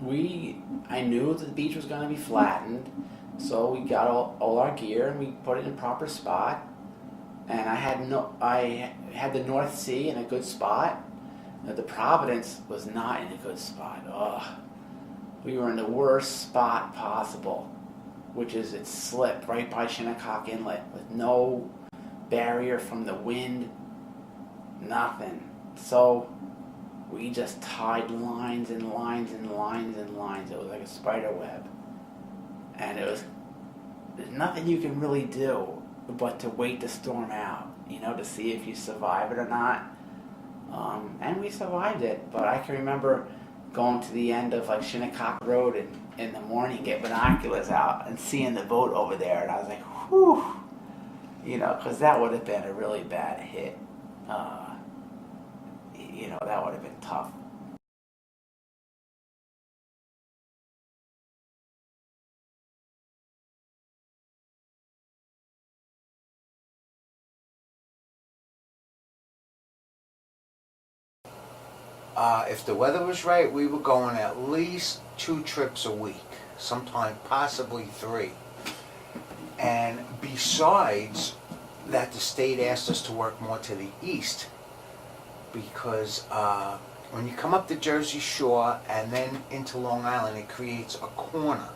I knew that the beach was going to be flattened, so we got all our gear and we put it in a proper spot. And I had the North Sea in a good spot. The Providence was not in a good spot. Ugh. We were in the worst spot possible, which is it slipped right by Shinnecock Inlet with no barrier from the wind, nothing. So we just tied lines and lines and lines and lines. It was like a spider web. And there's nothing you can really do but to wait the storm out, to see if you survive it or not. And we survived it, but I can remember going to the end of like Shinnecock Road in the morning, get binoculars out and seeing the boat over there, and I was like, whew, because that would have been a really bad hit. That would have been tough. If the weather was right, we were going at least 2 trips a week, sometimes possibly 3. And besides that, the state asked us to work more to the east because when you come up the Jersey Shore and then into Long Island, it creates a corner.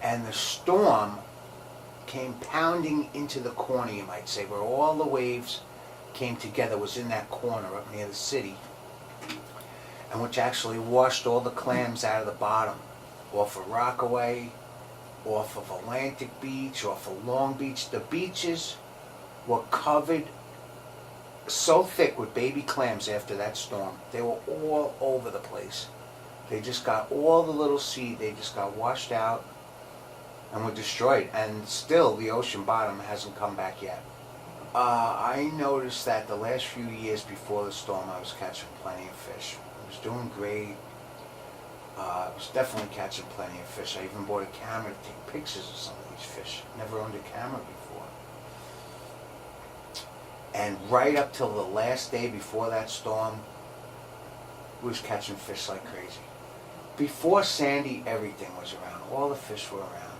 And the storm came pounding into the corner, you might say, where all the waves came together, was in that corner up near the city, and which actually washed all the clams out of the bottom, off of Rockaway, off of Atlantic Beach, off of Long Beach. The beaches were covered so thick with baby clams after that storm. They were all over the place. They just got all the little seed, they just got washed out and were destroyed. And still the ocean bottom hasn't come back yet. I noticed that the last few years before the storm I was catching plenty of fish. I was doing great. I was definitely catching plenty of fish. I even bought a camera to take pictures of some of these fish. Never owned a camera before. And right up till the last day before that storm, we was catching fish like crazy. Before Sandy, everything was around. All the fish were around.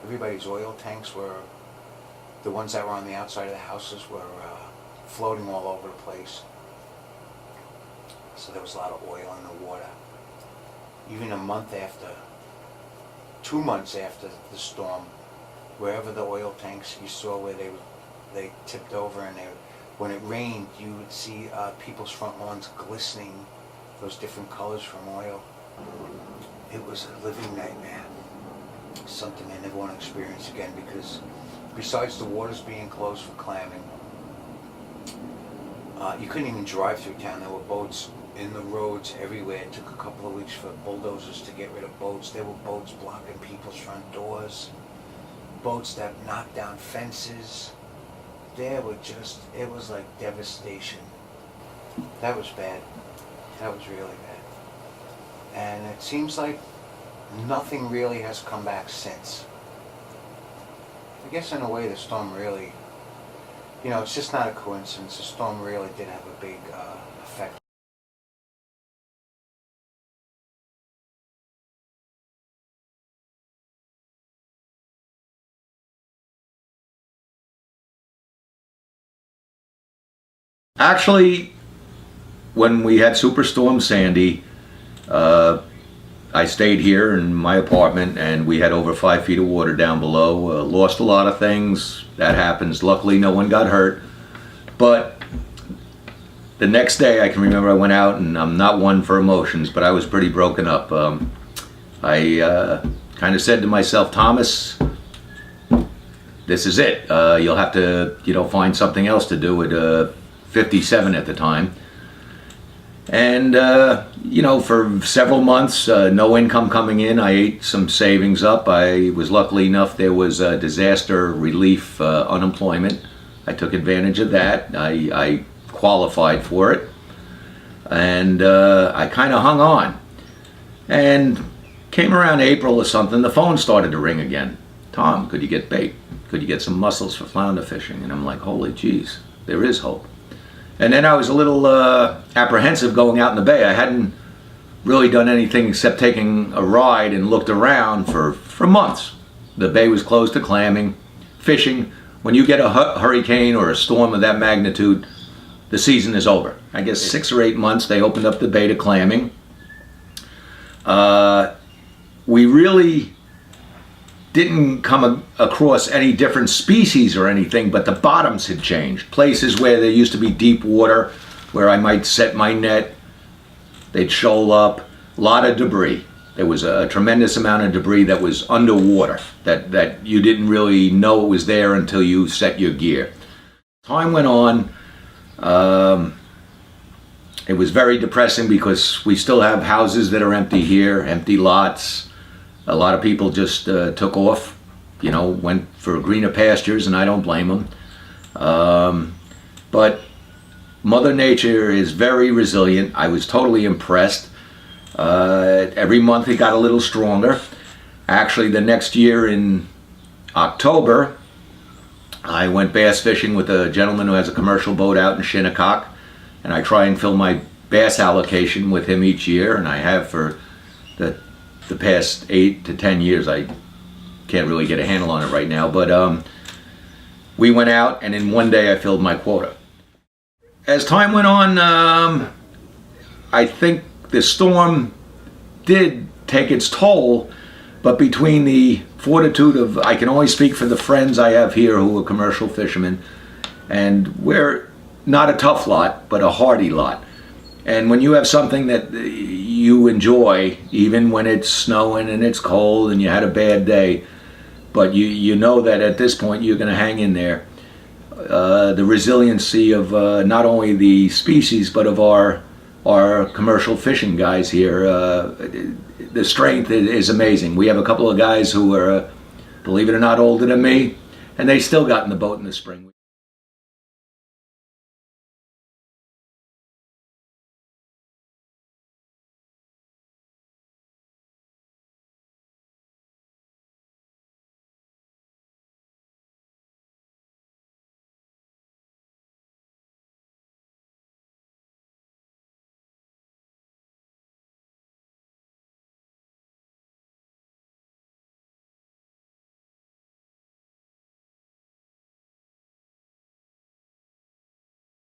Everybody's oil tanks were, the ones that were on the outside of the houses were floating all over the place. So there was a lot of oil in the water. Even a month after, 2 months after the storm, wherever the oil tanks you saw where they tipped over, and when it rained, you would see people's front lawns glistening, those different colors from oil. It was a living nightmare. Something I never want to experience again, because besides the waters being closed for clamming, you couldn't even drive through town. There were boats in the roads everywhere. It took a couple of weeks for bulldozers to get rid of boats. There were boats blocking people's front doors, boats that knocked down fences. There were just, it was like devastation. That was bad. That was really bad. And it seems like nothing really has come back since. I guess in a way the storm really, it's just not a coincidence. The storm really did have a big effect. Actually, when we had Superstorm Sandy, I stayed here in my apartment, and we had over 5 feet of water down below. Lost a lot of things. That happens. Luckily, no one got hurt. But the next day, I can remember I went out, and I'm not one for emotions, but I was pretty broken up. I kind of said to myself, Thomas, this is it. You'll have to, find something else to do at 57 at the time. And, for several months, no income coming in. I ate some savings up. I was lucky enough there was disaster relief unemployment. I took advantage of that. I qualified for it. And I kind of hung on. And came around April or something, the phone started to ring again. Tom, could you get bait? Could you get some mussels for flounder fishing? And I'm like, holy jeez, there is hope. And then I was a little apprehensive going out in the bay. I hadn't really done anything except taking a ride and looked around for months. The bay was closed to clamming, fishing. When you get a hurricane or a storm of that magnitude, the season is over. I guess 6 or 8 months they opened up the bay to clamming. We really didn't come across any different species or anything, but the bottoms had changed. Places where there used to be deep water, where I might set my net, they'd shoal up. A lot of debris. There was a tremendous amount of debris that was underwater, that you didn't really know it was there until you set your gear. Time went on. It was very depressing because we still have houses that are empty here, empty lots. A lot of people just took off, you know, went for greener pastures, and I don't blame them. But Mother Nature is very resilient. I was totally impressed. Every month it got a little stronger. Actually, the next year in October, I went bass fishing with a gentleman who has a commercial boat out in Shinnecock, and I try and fill my bass allocation with him each year, and I have for the past 8 to 10 years. I can't really get a handle on it right now, but we went out, and in one day I filled my quota. As time went on, I think the storm did take its toll, but between the fortitude of, I can only speak for the friends I have here who are commercial fishermen, and we're not a tough lot, but a hardy lot. And when you have something that you enjoy, even when it's snowing and it's cold and you had a bad day, but you know that at this point you're going to hang in there, the resiliency of not only the species but of our commercial fishing guys here, the strength is amazing. We have a couple of guys who are, believe it or not, older than me, and they still got in the boat in the spring.